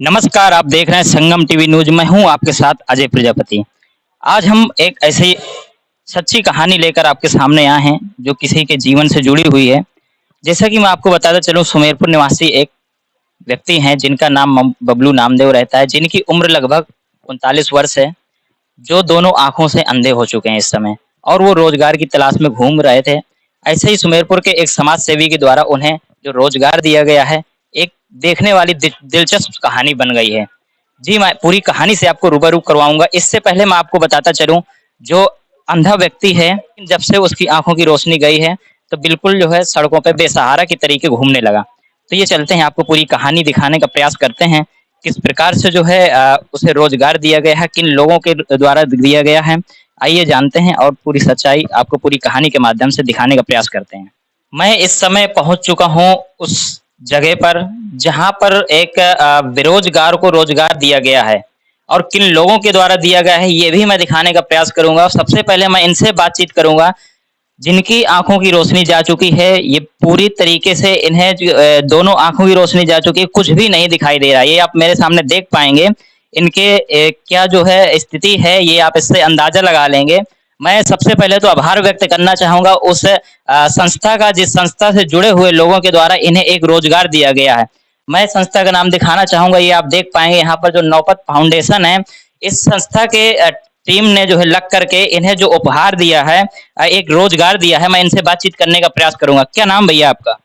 नमस्कार, आप देख रहे हैं संगम टीवी न्यूज़। मैं हूं आपके साथ अजय प्रजापति। आज हम एक ऐसी सच्ची कहानी लेकर आपके सामने आए हैं, जो किसी के जीवन से जुड़ी हुई है। जैसा कि मैं आपको बताता चलूँ, सुमेरपुर निवासी एक व्यक्ति हैं, जिनका नाम बबलू नामदेव रहता है, जिनकी उम्र लगभग 39 वर्ष है, जो दोनों आँखों से अंधे हो चुके हैं इस समय और वो रोज़गार की तलाश में घूम रहे थे। ऐसे ही सुमेरपुर के एक समाज सेवी के द्वारा उन्हें जो रोज़गार दिया गया है, एक देखने वाली दिलचस्प कहानी बन गई है। जी, मैं पूरी कहानी से आपको रूबरू करवाऊँगा। इससे पहले मैं आपको बताता चलूँ, जो अंधा व्यक्ति है, जब से उसकी आँखों की रोशनी गई है, तो बिल्कुल जो है सड़कों पे बेसहारा की तरीके घूमने लगा। तो ये चलते हैं, आपको पूरी कहानी दिखाने का प्रयास करते हैं, किस प्रकार से जो है उसे रोज़गार दिया गया है, किन लोगों के द्वारा दिया गया है। आइए जानते हैं और पूरी सच्चाई आपको पूरी कहानी के माध्यम से दिखाने का प्रयास करते हैं। मैं इस समय पहुँच चुका हूँ उस जगह पर, जहाँ पर एक बेरोज़गार को रोज़गार दिया गया है और किन लोगों के द्वारा दिया गया है, ये भी मैं दिखाने का प्रयास करूँगा। सबसे पहले मैं इनसे बातचीत करूँगा, जिनकी आँखों की रोशनी जा चुकी है। ये पूरी तरीके से इन्हें दोनों आँखों की रोशनी जा चुकी है, कुछ भी नहीं दिखाई दे रहा है। ये आप मेरे सामने देख पाएँगे। इनके क्या जो है स्थिति है, ये आप इससे अंदाज़ा लगा लेंगे। मैं सबसे पहले तो आभार व्यक्त करना चाहूँगा उस संस्था का, जिस संस्था से जुड़े हुए लोगों के द्वारा इन्हें एक रोज़गार दिया गया है। मैं संस्था का नाम दिखाना चाहूँगा, ये आप देख पाएँगे यहाँ पर जो नौपत फाउंडेशन है, इस संस्था के टीम ने जो है लग करके इन्हें जो उपहार दिया है, एक रोज़गार दिया है। मैं इनसे बातचीत करने का प्रयास करूँगा। क्या नाम भैया आपका?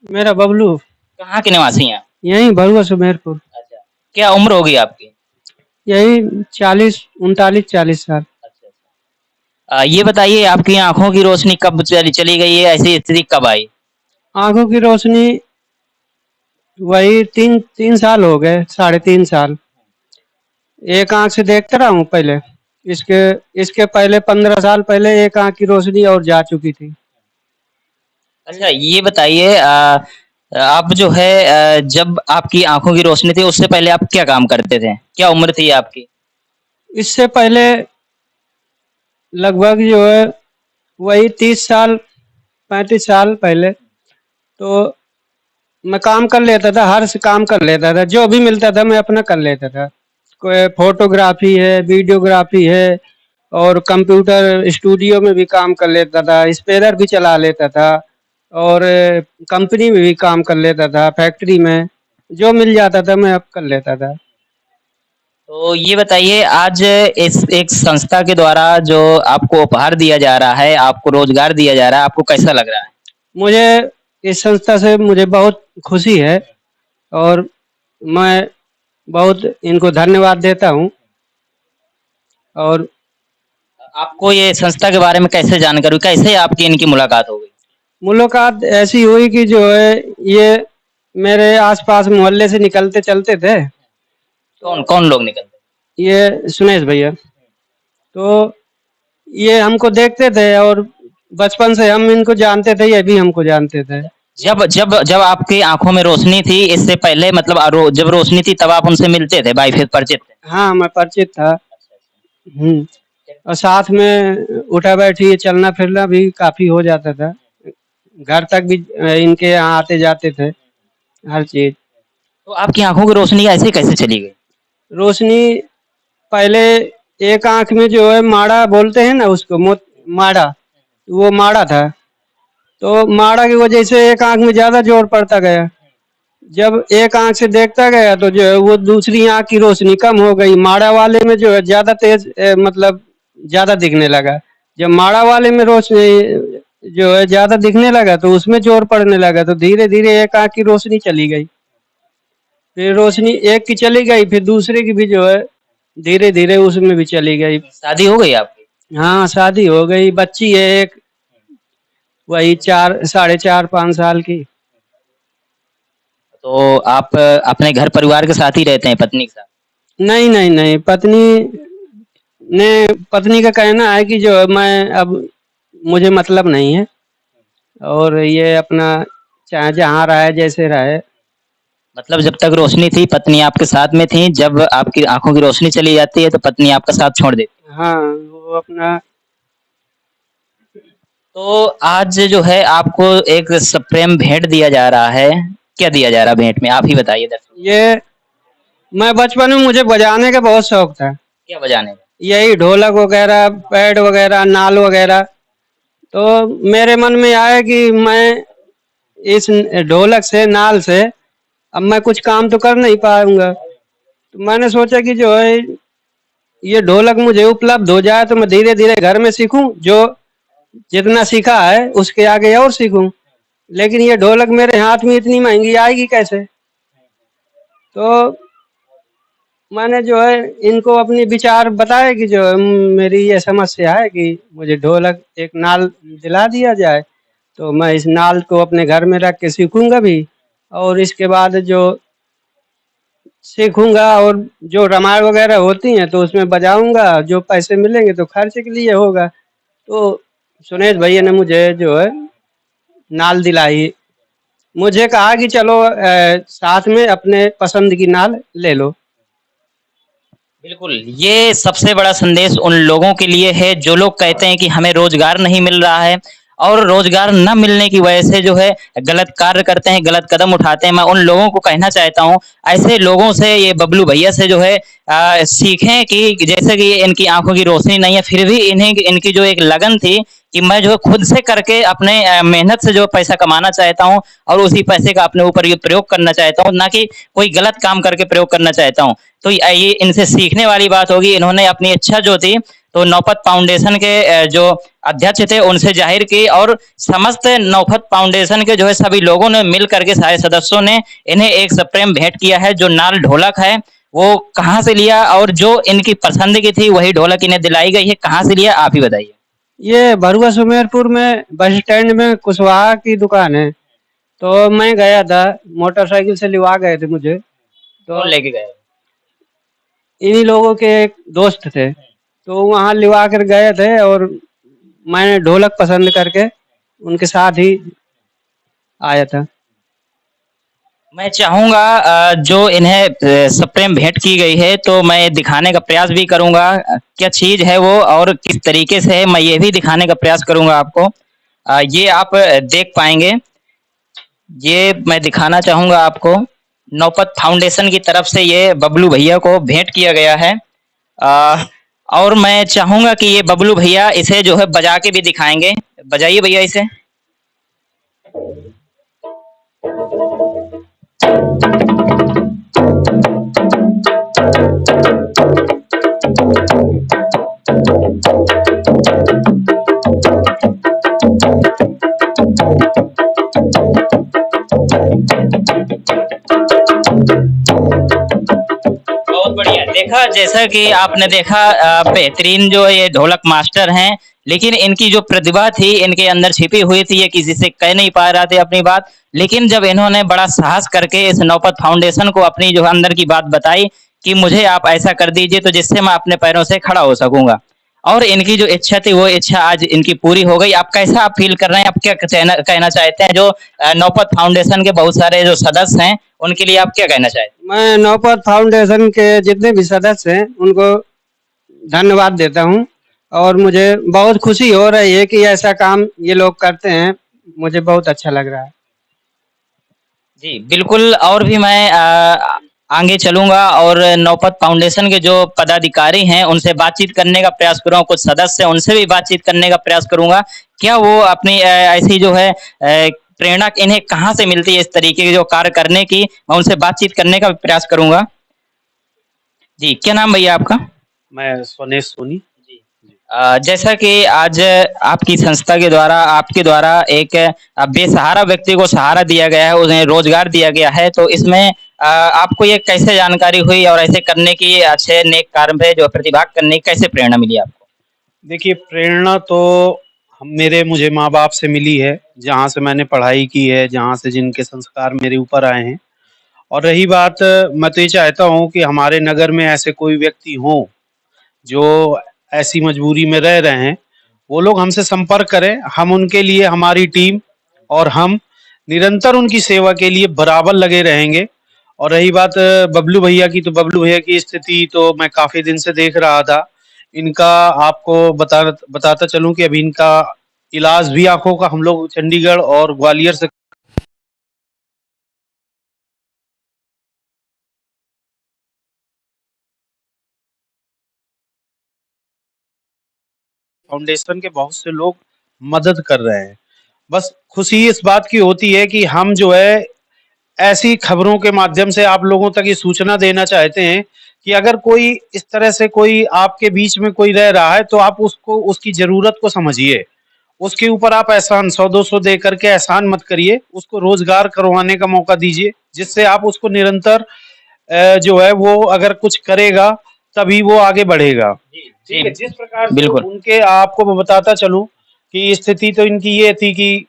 मेरा बबलू। कहाँ के निवासी हैं आप? यहीं भरुआ सुमेरपुर। अच्छा। क्या उम्र होगी आपकी? यही 40 39 40 साल। अच्छा, अच्छा। ये बताइए, आपकी आँखों की रोशनी कब चली चली गई है? ऐसी स्थिति कब आई? आंखों की रोशनी वही 3 3 साल हो गए, 3.5 साल। एक आंख से देखता रहा हूँ पहले। इसके इसके पहले 15 साल पहले एक आंख की रोशनी और जा चुकी थी। अच्छा, ये बताइए, आप जो है जब आपकी आँखों की रोशनी थी, उससे पहले आप क्या काम करते थे? क्या उम्र थी आपकी? इससे पहले लगभग जो है वही 30 साल 35 साल पहले तो मैं काम कर लेता था, हर से काम कर लेता था, जो भी मिलता था मैं अपना कर लेता था। कोई फोटोग्राफी है, वीडियोग्राफी है और कंप्यूटर स्टूडियो में भी काम कर लेता था, स्पेलर भी चला लेता था और कंपनी में भी काम कर लेता था, फैक्ट्री में जो मिल जाता था मैं अब कर लेता था। तो ये बताइए, आज इस एक संस्था के द्वारा जो आपको उपहार दिया जा रहा है, आपको रोज़गार दिया जा रहा है, आपको कैसा लग रहा है? मुझे इस संस्था से मुझे बहुत खुशी है और मैं बहुत इनको धन्यवाद देता हूँ। और आपको ये संस्था के बारे में कैसे जानकारी हुई? कैसे आपकी इनकी मुलाकात हो गई? मुलाकात ऐसी हुई कि जो है ये मेरे आसपास मोहल्ले से निकलते चलते थे। कौन तो कौन लोग निकलते? ये सुनेश भैया, तो ये हमको देखते थे और बचपन से हम इनको जानते थे, ये भी हमको जानते थे। जब जब जब आपकी आँखों में रोशनी थी, इससे पहले मतलब जब रोशनी थी तब आप उनसे मिलते थे, बाय फेस परिचित थे? हाँ, मैं परिचित था। अच्छा, हुँ। और साथ में उठा-बैठी चलना फिरना भी काफ़ी हो जाता था। घर तक भी इनके यहाँ आते-जाते थे, हर चीज़। तो आपकी आँखों की रोशनी ऐसे कैसे चली गई? रोशनी पहले एक आँख में जो है माड़ा बोलते हैं ना उसको, माड़ा, वो माड़ा था। तो माड़ा की वजह से एक आँख में ज़्यादा ज़ोर पड़ता गया। जब एक आँख से देखता गया तो जो है वो दूसरी आँख की रोशनी कम हो गई। माड़ा वाले में जो है ज़्यादा तेज़ मतलब ज़्यादा दिखने लगा। जब माड़ा वाले में रोशनी जो है ज़्यादा दिखने लगा तो उसमें ज़ोर पड़ने लगा, तो धीरे-धीरे एक आँख की रोशनी चली गई। फिर रोशनी एक की चली गई, फिर दूसरे की भी जो है धीरे-धीरे उसमें भी चली गई। शादी हो गई आपकी? हाँ, शादी हो गई, बच्ची है एक, वही 4 साढ़े 4 5 साल की। तो आप अपने घर परिवार के साथ ही रहते हैं, पत्नी के साथ? नहीं, नहीं, नहीं, पत्नी का कहना है कि जो है मैं अब मुझे मतलब नहीं है और ये अपना चाहे जहाँ रहे, जैसे रहे। मतलब जब तक रोशनी थी, पत्नी आपके साथ में थी, जब आपकी आँखों की रोशनी चली जाती है, तो पत्नी आपका साथ छोड़ देती है। हाँ, वो अपना तो आज जो है आपको एक प्रेम भेंट दिया जा रहा है, क्या दिया जा रहा है भेंट में? आप ही बताइए दर्शकों को। ये मैं बचपन में मुझे बजाने का बहुत शौक था। क्या बजाने का? यही ढोलक वगैरह, पैड वगैरह, नाल वगैरह। तो मेरे मन में आया कि मैं इस ढोलक से, नाल से अब मैं कुछ काम तो कर नहीं पाऊँगा। तो मैंने सोचा कि जो है ये ढोलक मुझे उपलब्ध हो जाए तो मैं धीरे-धीरे घर में सीखूँ, जो जितना सीखा है उसके आगे और सीखूँ। लेकिन ये ढोलक मेरे हाथ में इतनी महँगी आएगी कैसे? तो मैंने जो है इनको अपनी विचार बताए कि जो है मेरी ये समस्या है कि मुझे ढोलक एक नाल दिला दिया जाए, तो मैं इस नाल को अपने घर में रख के सीखूँगा भी और इसके बाद जो सीखूँगा और जो रामायण वगैरह होती हैं तो उसमें बजाऊँगा, जो पैसे मिलेंगे तो खर्च के लिए होगा। तो सुनेश भैया ने मुझे जो है नाल दिलाई। मुझे कहा कि चलो साथ में अपने पसंद की नाल ले लो। बिल्कुल, ये सबसे बड़ा संदेश उन लोगों के लिए है जो लोग कहते हैं कि हमें रोज़गार नहीं मिल रहा है और रोज़गार ना मिलने की वजह से जो है गलत कार्य करते हैं, गलत कदम उठाते हैं। मैं उन लोगों को कहना चाहता हूँ, ऐसे लोगों से ये बबलू भैया से जो है सीखें कि जैसे कि इनकी आँखों की रोशनी नहीं है, फिर भी इन्हें इनकी जो एक लगन थी कि मैं जो है खुद से करके अपने मेहनत से जो पैसा कमाना चाहता हूँ और उसी पैसे का अपने ऊपर ये प्रयोग करना चाहता हूँ, ना कि कोई गलत काम करके प्रयोग करना चाहता हूँ। तो ये इनसे सीखने वाली बात होगी। इन्होंने अपनी इच्छा जो थी तो नौपत फाउंडेशन के जो अध्यक्ष थे उनसे जाहिर की और समस्त नौपत फाउंडेशन के जो है सभी लोगों ने मिल करके सारे सदस्यों ने इन्हें एक सप्रेम भेंट किया है। जो नाल ढोलक है वो कहाँ से लिया और जो इनकी पसंद की थी वही ढोलक इन्हें दिलाई गई है, कहाँ से लिया आप ही बताइए। ये भरुआ सुमेरपुर में बस स्टैंड में कुशवाहा की दुकान है। तो मैं गया था, मोटरसाइकिल से लिवा गए थे मुझे। तो कौन लेके गए? इन्हीं लोगों के एक दोस्त थे, तो वहाँ लिवा कर गए थे और मैंने ढोलक पसंद करके उनके साथ ही आया था। मैं चाहूँगा जो इन्हें सप्रेम भेंट की गई है तो मैं दिखाने का प्रयास भी करूँगा क्या चीज़ है वो और किस तरीके से है मैं ये भी दिखाने का प्रयास करूँगा आपको। ये आप देख पाएँगे। ये मैं दिखाना चाहूँगा आपको। नौपत फाउंडेशन की तरफ से ये बबलू भैया को भेंट किया गया है। अ, और मैं चाहूँगा कि ये बबलू भैया इसे जो है बजा के भी दिखाएँगे। बजाइए भैया इसे। बहुत बढ़िया। देखा जैसा कि आपने देखा बेहतरीन जो ये ढोलक मास्टर हैं, लेकिन इनकी जो प्रतिभा थी इनके अंदर छिपी हुई थी, ये किसी से कह नहीं पा रहे थे अपनी बात। लेकिन जब इन्होंने बड़ा साहस करके इस नौपत फाउंडेशन को अपनी जो अंदर की बात बताई कि मुझे आप ऐसा कर दीजिए तो जिससे मैं अपने पैरों से खड़ा हो सकूँगा। और इनकी जो इच्छा थी वो इच्छा आज इनकी पूरी हो गई। आप कैसा आप फ़ील कर रहे हैं? आप क्या कहना कहना चाहते हैं जो नौपत फाउंडेशन के बहुत सारे जो सदस्य हैं, उनके लिए आप क्या कहना चाहते हैं? मैं नौपत फाउंडेशन के जितने भी सदस्य हैं उनको धन्यवाद देता हूँ और मुझे बहुत खुशी हो रही है कि ऐसा काम ये लोग करते हैं। मुझे बहुत अच्छा लग रहा है। जी, बिल्कुल और भी मैं आगे चलूँगा और नौपत फाउंडेशन के जो पदाधिकारी हैं, उनसे बातचीत करने का प्रयास करूँगा, कुछ सदस्य हैं, उनसे भी बातचीत करने का प्रयास करूँगा। क्या वो अपनी ऐसी जो है प्रेरणा इन्हें कहाँ से मिलती है इस तरीके के जो कार्य करने की? मैं उनसे बातचीत करने का भी प्रयास करूँगा। जी, क्या नाम भैया आपका? मैं स्वनेश सोनी। जी। जैसा कि आज आपकी संस्था के द्वारा आपके द्वारा एक बेसहारा व्यक्ति को सहारा दिया गया है, उन्हें रोज़गार दिया गया है, तो इसमें आपको ये कैसे जानकारी हुई और ऐसे करने की अच्छे नेक कार्य में जो प्रतिभाग करने की कैसे प्रेरणा मिली आपको? देखिए, प्रेरणा तो हम मेरे मुझे माँ-बाप से मिली है, जहाँ से मैंने पढ़ाई की है, जहाँ से जिनके संस्कार मेरे ऊपर आए हैं। और रही बात, मैं तो ये चाहता हूँ कि हमारे नगर में ऐसे कोई व्यक्ति हों, जो ऐसी मजबूरी में रह रहे हैं, वो लोग हमसे संपर्क करें। हम उनके लिए हमारी टीम और हम निरंतर उनकी सेवा के लिए बराबर लगे रहेंगे। और रही बात बबलू भैया की, तो बबलू भैया की स्थिति तो मैं काफ़ी दिन से देख रहा था। इनका आपको बताता चलूँ कि अभी इनका इलाज भी आँखों का हम लोग चंडीगढ़ और ग्वालियर से फाउंडेशन के बहुत से लोग मदद कर रहे हैं। बस खुशी इस बात की होती है कि हम जो है ऐसी खबरों के माध्यम से आप लोगों तक ये सूचना देना चाहते हैं कि अगर कोई इस तरह से कोई आपके बीच में कोई रह रहा है तो आप उसको उसकी ज़रूरत को समझिए। उसके ऊपर आप एहसान 100-200 दे करके एहसान मत करिए, उसको रोज़गार करवाने का मौका दीजिए, जिससे आप उसको निरंतर जो है वो अगर कुछ करेगा तभी वो आगे बढ़ेगा। ठीक है, जिस प्रकार से बिल्कुल। उनके आपको मैं बताता चलूँ कि स्थिति तो इनकी ये थी कि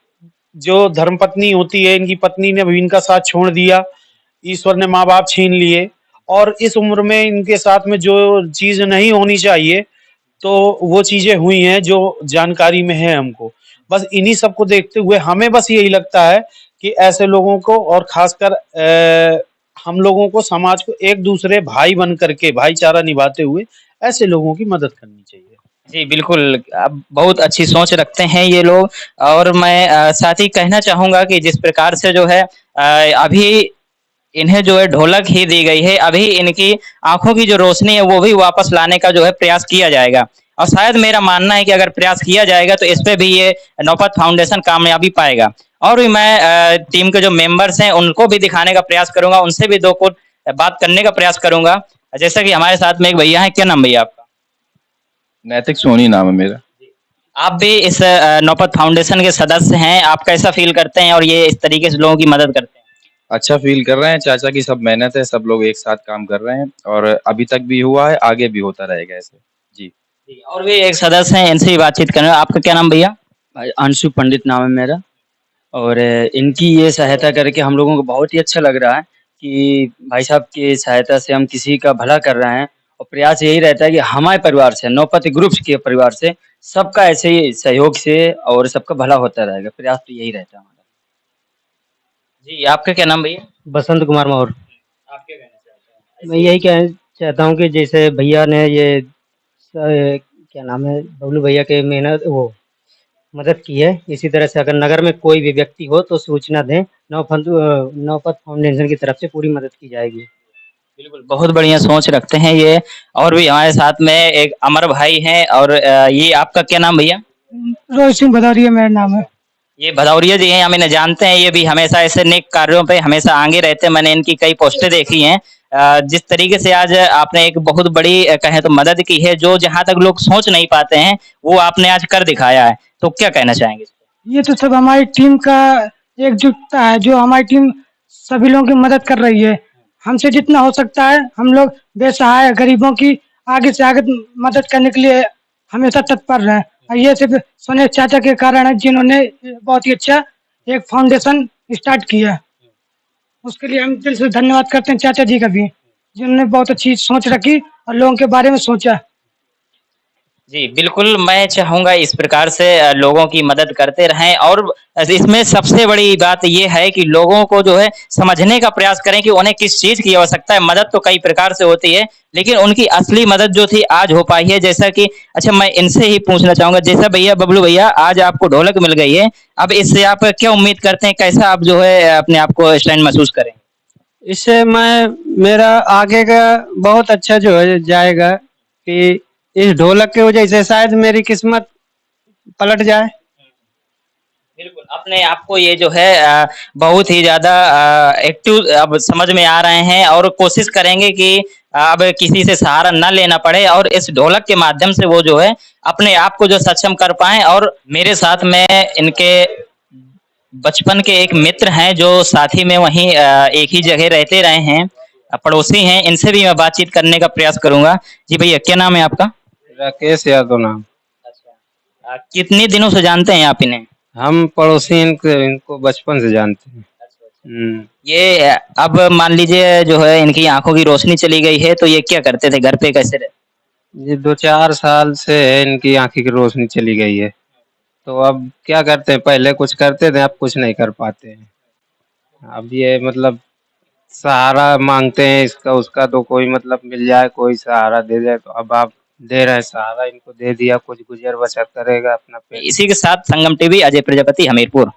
जो धर्मपत्नी होती है, इनकी पत्नी ने भी इनका साथ छोड़ दिया, ईश्वर ने माँ-बाप छीन लिए और इस उम्र में इनके साथ में जो चीज़ नहीं होनी चाहिए, तो वो चीज़ें हुई हैं जो जानकारी में है हमको। बस इन्हीं सब को देखते हुए हमें बस यही लगता है कि ऐसे लोगों को और ख़ासकर हम लोगों को समाज को एक-दूसरे भाई बन करके भाईचारा निभाते हुए ऐसे लोगों की मदद करनी चाहिए। जी, बिल्कुल। आप बहुत अच्छी सोच रखते हैं ये लोग और मैं साथ ही कहना चाहूँगा कि जिस प्रकार से जो है अभी इन्हें जो है ढोलक ही दी गई है, अभी इनकी आँखों की जो रोशनी है वो भी वापस लाने का जो है प्रयास किया जाएगा। और शायद मेरा मानना है कि अगर प्रयास किया जाएगा तो इस पे भी ये नौपत फाउंडेशन कामयाबी पाएगा। और भी मैं टीम के जो मेंबर्स हैं उनको भी दिखाने का प्रयास करूँगा, उनसे भी 2 कुछ बात करने का प्रयास करूँगा। जैसा कि हमारे साथ में एक भैया हैं, क्या नाम भैया आपका? नैतिक सोनी नाम है मेरा। आप भी इस नौपत फाउंडेशन के सदस्य हैं, आप कैसा फ़ील करते हैं और ये इस तरीके से लोगों की मदद करते हैं? अच्छा फ़ील कर रहे हैं, चाचा की सब मेहनत है, सब लोग एक साथ काम कर रहे हैं और अभी तक भी हुआ है, आगे भी होता रहेगा ऐसे। जी। जी, और भी एक सदस्य हैं, इनसे भी बातचीत करेंगे। आपका क्या नाम भैया? भाई अंशु पंडित नाम है मेरा और इनकी ये सहायता करके हम लोगों को बहुत ही अच्छा लग रहा है कि भाई साहब की सहायता से हम किसी का भला कर रहे हैं और प्रयास यही रहता है कि हमारे परिवार से नौपति ग्रुप्स के परिवार से सबका ऐसे ही सहयोग से और सबका भला होता रहेगा। प्रयास तो यही रहता है हमारा। जी, आपका क्या नाम भैया? बसंत कुमार मौर्य। आप क्या कहना चाहते हैं? मैं यही कहना चाहता हूँ कि जैसे भैया ने ये क्या नाम है बबलू भैया के मेहनत वो मदद की है, इसी तरह से अगर नगर में कोई भी व्यक्ति हो तो सूचना दें। नौपत फाउंडेशन की तरफ से पूरी मदद की जाएगी। बिल्कुल, बहुत बढ़िया सोच रखते हैं ये। और भी हमारे साथ में एक अमर भाई हैं और ये आपका क्या नाम भैया? रोहित सिंह भदौरिया मेरा नाम है। ये भदौरिया जी हैं, हम इन्हें जानते हैं, ये भी हमेशा ऐसे नेक कार्यों पे हमेशा आगे रहते हैं। मैंने इनकी कई पोस्टें देखी हैं। जिस तरीके से आज आपने एक बहुत बड़ी कहें तो मदद की है, जो जहाँ तक लोग सोच नहीं पाते हैं, वो आपने आज कर दिखाया है। तो क्या कहना चाहेंगे इस पे? ये तो सब हमारी टीम का एकजुटता है, जो हमारी टीम सभी लोगों की मदद कर रही है। हमसे जितना हो सकता है हम लोग बेसहाय गरीबों की आगे से आगे मदद करने के लिए हमेशा तत्पर रहे। और ये सिर्फ सोने चाचा के कारण है, जिन्होंने बहुत ही अच्छा एक फाउंडेशन स्टार्ट किया। उसके लिए हम दिल से धन्यवाद करते हैं चाचा जी का भी, जिन्होंने बहुत अच्छी सोच रखी और लोगों के बारे में सोचा। जी, बिल्कुल, मैं चाहूँगा इस प्रकार से लोगों की मदद करते रहें और इसमें सबसे बड़ी बात ये है कि लोगों को जो है समझने का प्रयास करें कि उन्हें किस चीज़ की आवश्यकता है। मदद तो कई प्रकार से होती है, लेकिन उनकी असली मदद जो थी आज हो पाई है। जैसा कि अच्छा मैं इनसे ही पूछना चाहूँगा, जैसा भैया बबलू भैया आज आपको ढोलक मिल गई है, अब इससे आप क्या उम्मीद करते हैं? कैसा आप जो है अपने आप को स्टैंड महसूस करेंगे? इससे मैं मेरा आगे का बहुत अच्छा जो है जाएगा कि इस ढोलक की वजह से शायद मेरी किस्मत पलट जाए। बिल्कुल, अपने आप को ये जो है बहुत ही ज़्यादा एक्टिव अब समझ में आ रहे हैं और कोशिश करेंगे कि अब किसी से सहारा ना लेना पड़े और इस ढोलक के माध्यम से वो जो है अपने आप को जो सक्षम कर पाएँ। और मेरे साथ में इनके बचपन के एक मित्र हैं जो साथ ही में वहीं एक ही जगह रहते रहे हैं, पड़ोसी हैं, इनसे भी मैं बातचीत करने का प्रयास करूँगा। जी भैया, क्या नाम है आपका? राकेश यादव नाम। अच्छा। कितने दिनों से जानते हैं आप इन्हें? हम पड़ोसी इनको बचपन से जानते हैं। ये अब मान लीजिए जो है इनकी आँखों की रोशनी चली गई है, तो ये क्या करते थे? घर पे कैसे रहते? ये 2-4 साल से इनकी आँखों की रोशनी चली गई है। तो अब क्या करते हैं, पहले कुछ करते थे, अब कुछ नहीं कर पाते हैं। अब ये मतलब सहारा माँगते हैं इसका उसका, तो कोई मतलब मिल जाए, कोई सहारा दे जाए, तो अब आप दे रहे हैं सहारा, इनको दे दिया, कुछ गुज़र बसर करेगा अपना पेट। इसी के साथ संगम टीवी, अजय प्रजापति, हमीरपुर।